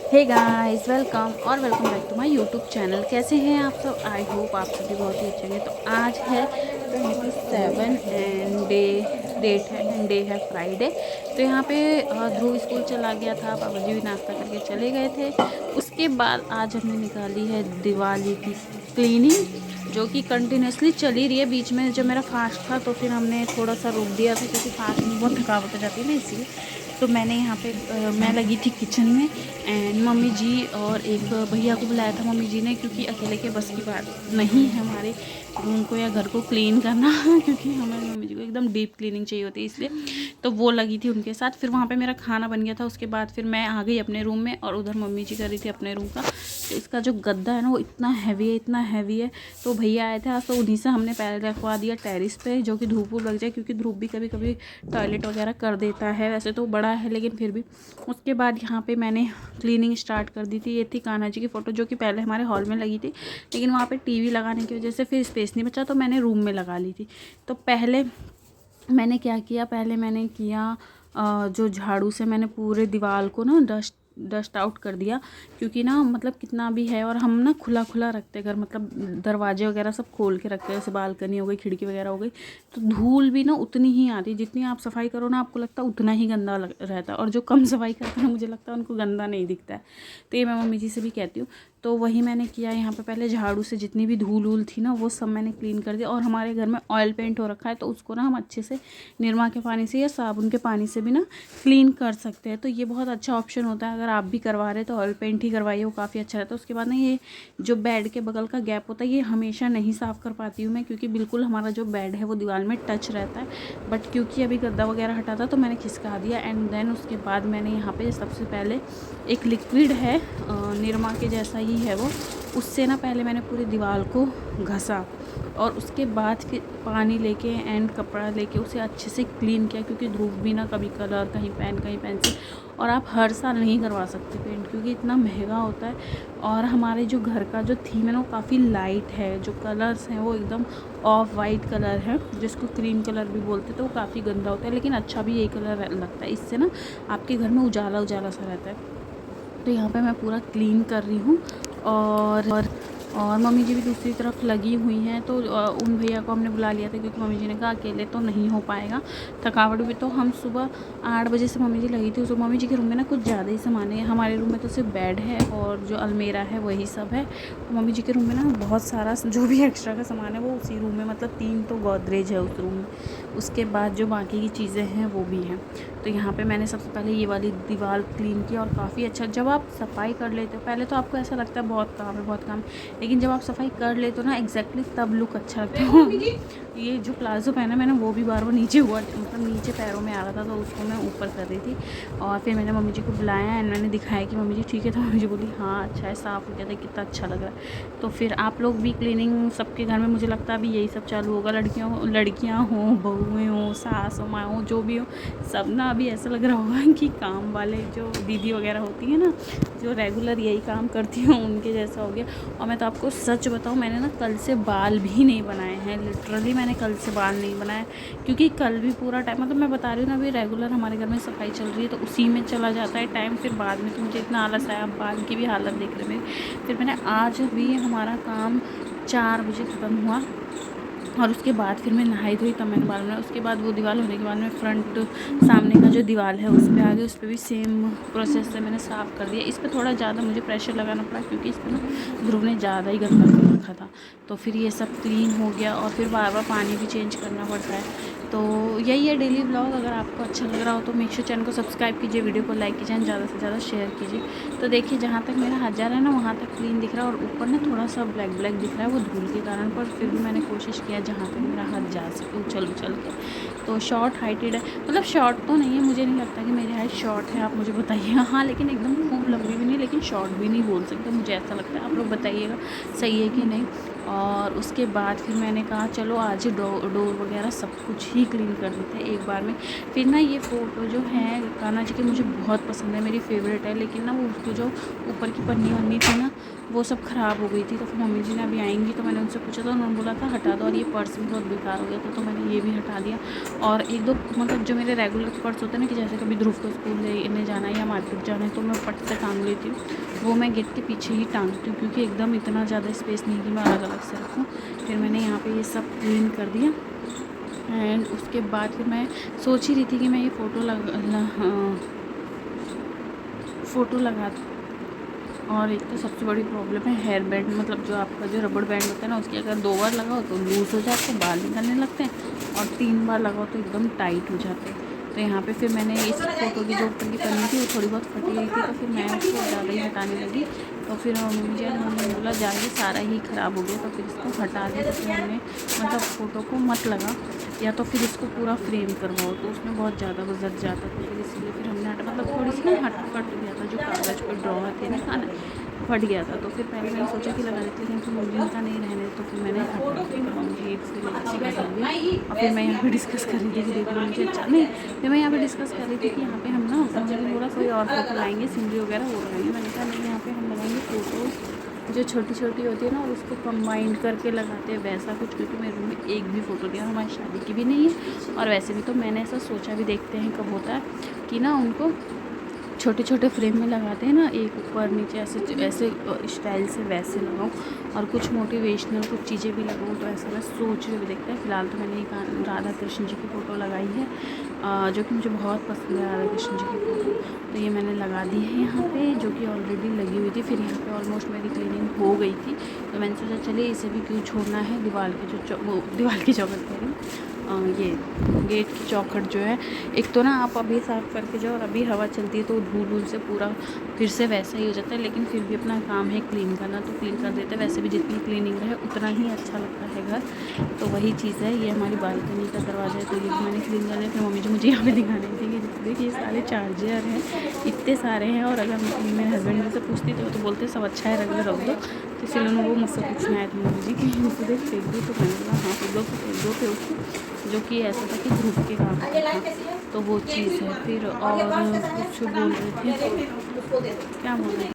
हे guys, welcome और welcome back to my YouTube channel. कैसे हैं आप सब? आई होप आप सभी बहुत ही अच्छे हैं। तो आज है 27 एंड डे है फ्राइडे। तो यहाँ पे ध्रुव स्कूल चला गया था, पापा जी भी नाश्ता करके चले गए थे। उसके बाद आज हमने निकाली है दिवाली की क्लीनिंग, जो कि कंटिन्यूसली चली रही है। बीच में जब मेरा फास्ट था तो फिर हमने थोड़ा सा रोक दिया था, क्योंकि फास्ट में बहुत थकावट हो जाती है ना, इसलिए। तो मैंने यहाँ पे मैं लगी थी किचन में, एंड मम्मी जी और एक भैया को बुलाया था मम्मी जी ने, क्योंकि अकेले के बस की बात नहीं है हमारे रूम को या घर को क्लीन करना क्योंकि हमें मम्मी जी को एकदम डीप क्लीनिंग चाहिए होती है, इसलिए तो वो लगी थी उनके साथ। फिर वहाँ पे मेरा खाना बन गया था। उसके बाद फिर मैं आ गई अपने रूम में, और उधर मम्मी जी कर रही थी अपने रूम का। तो इसका जो गद्दा है ना, वो इतना हैवी है, इतना हैवी है। तो भैया आए थे आज, तो उन्हीं से हमने पैर रखवा दिया टेरिस पे, जो कि धूप लग जाए, क्योंकि धूप भी कभी कभी टॉयलेट वगैरह कर देता है। वैसे तो बड़ा है लेकिन फिर भी। उसके बाद यहाँ पे मैंने क्लीनिंग स्टार्ट कर दी थी। ये थी कान्हा जी की फ़ोटो, जो कि पहले हमारे हॉल में लगी थी, लेकिन वहाँ पे टीवी लगाने की वजह से फिर स्पेस नहीं बचा, तो मैंने रूम में लगा ली थी। तो पहले मैंने क्या किया, पहले मैंने किया जो झाड़ू से मैंने पूरे दीवार को ना डस्ट आउट कर दिया। क्योंकि ना मतलब कितना भी है, और हम ना खुला खुला रखते घर, मतलब दरवाजे वगैरह सब खोल के रखते हैं, जैसे बालकनी हो गई, खिड़की वगैरह हो गई। तो धूल भी ना उतनी ही आती, जितनी आप सफाई करो ना, आपको लगता है उतना ही गंदा रहता है। और जो कम सफाई करते हैं ना, मुझे लगता है उनको गंदा नहीं दिखता है। तो ये मैं मम्मी जी से भी कहती हूँ। तो वही मैंने किया यहाँ पे, पहले झाड़ू से जितनी भी धूल वूल थी ना, वो सब मैंने क्लीन कर दिया। और हमारे घर में ऑयल पेंट हो रखा है, तो उसको ना हम अच्छे से निरमा के पानी से या साबुन के पानी से भी ना क्लीन कर सकते हैं। तो ये बहुत अच्छा ऑप्शन होता है। अगर आप भी करवा रहे तो ऑयल पेंट ही करवाइए, वो काफ़ी अच्छा रहता है। उसके बाद ना ये जो बेड के बगल का गैप होता है, ये हमेशा नहीं साफ़ कर पाती हूँ मैं, क्योंकि बिल्कुल हमारा जो बेड है वो दीवार में टच रहता है। बट क्योंकि अभी गद्दा वगैरह हटा था, तो मैंने खिसका दिया। एंड देन उसके बाद मैंने यहाँ पे सबसे पहले एक लिक्विड है, निरमा के जैसा ही है वो, उससे ना पहले मैंने पूरी दीवार को घसा, और उसके बाद फिर पानी लेके एंड कपड़ा लेके उसे अच्छे से क्लीन किया। क्योंकि ध्रुव भी ना कभी कलर कहीं पेन कहीं पेंसिल, और आप हर साल नहीं करवा सकते पेंट, क्योंकि इतना महंगा होता है। और हमारे जो घर का जो थीम है ना, वो काफ़ी लाइट है। जो कलर्स हैं वो एकदम ऑफ वाइट कलर है, जिसको क्रीम कलर भी बोलते हैं। तो वो काफ़ी गंदा होता है, लेकिन अच्छा भी यही कलर लगता है। इससे ना आपके घर में उजाला उजाला सा रहता है। तो यहाँ पे मैं पूरा क्लीन कर रही हूँ। और मम्मी जी भी दूसरी तरफ लगी हुई हैं। तो उन भैया को हमने बुला लिया था, क्योंकि मम्मी जी ने कहा अकेले तो नहीं हो पाएगा, थकावट भी। तो हम सुबह 8 बजे से मम्मी जी लगी थी। तो मम्मी जी के रूम में ना कुछ ज़्यादा ही सामान है। हमारे रूम में तो सिर्फ बेड है और जो अलमेरा है वही सब है। तो मम्मी जी के रूम में ना बहुत सारा जो भी एक्स्ट्रा का सामान है वो उसी रूम में, मतलब 3 तो गोदरेज है उस रूम में। उसके बाद जो बाकी की चीज़ें हैं वो भी हैं। तो यहाँ पे मैंने सबसे पहले ये वाली दीवार क्लीन की, और काफ़ी अच्छा। जब आप सफाई कर लेते हो, पहले तो आपको ऐसा लगता है बहुत काम है बहुत काम है, लेकिन जब आप सफाई कर लेते हो ना एग्जैक्टली, तब लुक अच्छा लगता है। ये जो प्लाजो पहना मैंने, वो भी बार बार नीचे हुआ, मतलब नीचे पैरों में आ रहा था, तो उसको मैं ऊपर कर रही थी। और फिर मैंने मम्मी जी को बुलाया एंड मैंने दिखाया कि मम्मी जी ठीक है। तो मम्मी जी बोली हाँ अच्छा है, साफ़ हो गया था, कितना अच्छा लग रहा है। तो फिर आप लोग भी क्लीनिंग सबके घर में, मुझे लगता है अभी यही सब चालू होगा। लड़कियाँ हों, बहुएँ हों, सास हो, माँ हो, जो भी हो, सब ना अभी ऐसा लग रहा होगा कि काम वाले जो दीदी वगैरह होती हैं ना, जो रेगुलर यही काम करती हूँ, उनके जैसा हो गया। और मैं तो आपको सच बताऊँ, मैंने ना कल से बाल भी नहीं बनाए हैं। लिटरली मैंने कल से बाल नहीं बनाए, क्योंकि कल भी पूरा टाइम, मतलब मैं बता रही हूँ ना, अभी रेगुलर हमारे घर में सफाई चल रही है, तो उसी में चला जाता है टाइम। फिर बाद में तो मुझे इतना आलस आया, बाल की भी हालत देख रहे मेरी। फिर मैंने आज भी, हमारा काम 4 बजे ख़त्म हुआ, और उसके बाद फिर मैं नहाई धोई, तब मैंने बाल बनाया। उसके बाद वो दीवार होने के बाद मैं फ्रंट सामने का जो दीवार है उस पर आ गई। उस पर भी सेम प्रोसेस से मैंने साफ़ कर दिया। इस पर थोड़ा ज़्यादा मुझे प्रेशर लगाना पड़ा, क्योंकि इस पर ना ध्रुव ने ज़्यादा ही गंदा कर रखा था। तो फिर ये सब क्लीन हो गया, और फिर बार बार पानी भी चेंज करना पड़ता है। तो यही है डेली व्लॉग। अगर आपको अच्छा लग रहा हो तो मेक श्योर चैनल को सब्सक्राइब कीजिए, वीडियो को लाइक कीजिए, ज़्यादा से ज़्यादा शेयर कीजिए। तो देखिए, जहाँ तक मेरा हाथ जा रहा है ना, वहाँ तक क्लीन दिख रहा है, और ऊपर ना थोड़ा सा ब्लैक ब्लैक दिख रहा है, वो धूल के कारण। पर फिर भी मैंने कोशिश किया जहाँ तक मेरा हाथ जा सके उछल उछल के। तो शॉर्ट हाइटेड है, मतलब शॉर्ट तो नहीं है, मुझे नहीं लगता कि मेरी हाइट शॉर्ट है, आप मुझे बताइएगा। हाँ, लेकिन एकदम खूब लंबी भी नहीं, लेकिन शॉर्ट भी नहीं बोल सकते, मुझे ऐसा लगता है। आप लोग बताइएगा सही है कि नहीं। और उसके बाद फिर मैंने कहा चलो आज ही डोर वगैरह सब कुछ ही क्लीन कर देते हैं एक बार में। फिर ना ये फ़ोटो जो है कान्हा जी की मुझे बहुत पसंद है, मेरी फेवरेट है, लेकिन ना वो उसकी जो ऊपर की पन्नी वन्नी थी ना वो सब ख़राब हो गई थी। तो फिर मम्मी जी ने अभी आएंगी तो मैंने उनसे पूछा, तो उन्होंने बोला था हटा दो, और ये पर्स भी बहुत बेकार हो गया था तो मैंने ये भी हटा दिया। और एक दो मतलब जो मेरे रेगुलर पर्स होते हैं ना, कि जैसे कभी ध्रुव को स्कूल लेने जाना है या मार्केट जाना है तो मैं पट से टांग लेती हूँ, वो मैं गेट के पीछे ही टांगती हूँ, क्योंकि एकदम इतना ज़्यादा स्पेस नहीं कि मैं अलग अलग से रखूँ। फिर मैंने यहाँ पे ये सब क्लीन कर दिया। एंड उसके बाद फिर मैं सोच ही रही थी कि मैं ये फ़ोटो लगा और एक तो सबसे बड़ी प्रॉब्लम है हेयर बैंड, मतलब जो आपका जो रबड़ बैंड होता है ना, उसकी अगर 2 बार लगाओ तो लूज़ हो जाते हैं, बाल निकलने लगते हैं, और 3 बार लगाओ तो एकदम टाइट हो जाते हैं। तो यहाँ पे फिर मैंने इस फ़ोटो की जो ऊपर की पन्नी थी वो थोड़ी बहुत फटी हुई थी, तो फिर मैं उसको ज़्यादा ही हटाने लगी। तो फिर मम्मी जी ने बोला जाके सारा ही ख़राब हो गया, तो फिर इसको हटा दिया। तो फिर हमने मतलब फ़ोटो को मत लगा, या तो फिर इसको पूरा फ्रेम करवाओ, तो उसमें बहुत ज़्यादा गुजर जाता था, फिर इसलिए फिर हमने हटा, मतलब थोड़ी सी ना फट गया था, जो कागज़ पर ड्रॉ थे ना खाना फट गया था। तो फिर पहले मैंने सोचा कि लगा देती, लेकिन फिर मम्मी का नहीं रहने, तो फिर मैंने हटा दिया। मम्मी इसलिए अच्छी बात होगी। और फिर मैं यहाँ पे डिस्कस कर रही थी कि देखो मुझे अच्छा नहीं, फिर मैं यहाँ पे डिस्कस कर रही थी कि यहाँ पे हम ना मुझे बोला कोई और फोटो लाएंगे, सीनरी वगैरह वो लगाएंगे। मैंने कहा नहीं, यहाँ पे हम लगाएंगे फ़ोटोज़ जो छोटी छोटी होती है ना, और उसको कंबाइन करके लगाते हैं वैसा कुछ, क्योंकि मेरे रूम में एक भी फ़ोटो नहीं है, हमारी शादी की भी नहीं है। और वैसे भी तो मैंने ऐसा सोचा भी, देखते हैं कब होता है कि ना उनको छोटे छोटे फ्रेम में लगाते हैं ना, एक ऊपर नीचे ऐसे ऐसे स्टाइल से वैसे लगाऊं, और कुछ मोटिवेशनल कुछ चीज़ें भी लगाऊं। तो ऐसा मैं सोच के भी देखते हैं। फ़िलहाल तो मैंने एक राधा कृष्ण जी की फ़ोटो लगाई है, जो कि मुझे बहुत पसंद है राधा कृष्ण जी की फ़ोटो। तो ये मैंने लगा दी है यहाँ पे, जो कि ऑलरेडी लगी हुई थी। फिर यहाँ पे ऑलमोस्ट मेरी क्लीनिंग हो गई थी, तो मैंने सोचा चलिए इसे भी क्यों छोड़ना है। दीवार के जो वो दीवार की चौखट कह रही हूँ, ये गेट की चौखट जो है, एक तो ना आप अभी साफ़ करके जाओ और अभी हवा चलती है तो धूल वूल से पूरा फिर से वैसा ही हो जाता है, लेकिन फिर भी अपना काम है क्लीन करना तो क्लीन कर देते हैं। वैसे भी जितनी क्लीनिंग रहे उतना ही अच्छा लगता है घर, तो वही चीज़ है। ये हमारी बालकनी का दरवाज़ा है, तो ये भी मैंने क्लीन कर लिया। फिर मम्मी जो मुझे यहाँ पे दिखाने थी कि देखिए ये सारे चार्जर हैं, इतने सारे हैं, और अगर मेरे हस्बैंड से पूछती तो बोलते सब अच्छा है, रख दो। तो इसलिए उन्होंने वो मुझसे पूछना आए थे मम्मी जी कि उनको देख फेंक दो, तो मैंने बोला हाँ फेंक दो फिर उसको, जो कि ऐसा था कि ध्रुव के काम का था, तो वो चीज़ है। फिर और कुछ बोल रहे थे, क्या बोल रहे थे।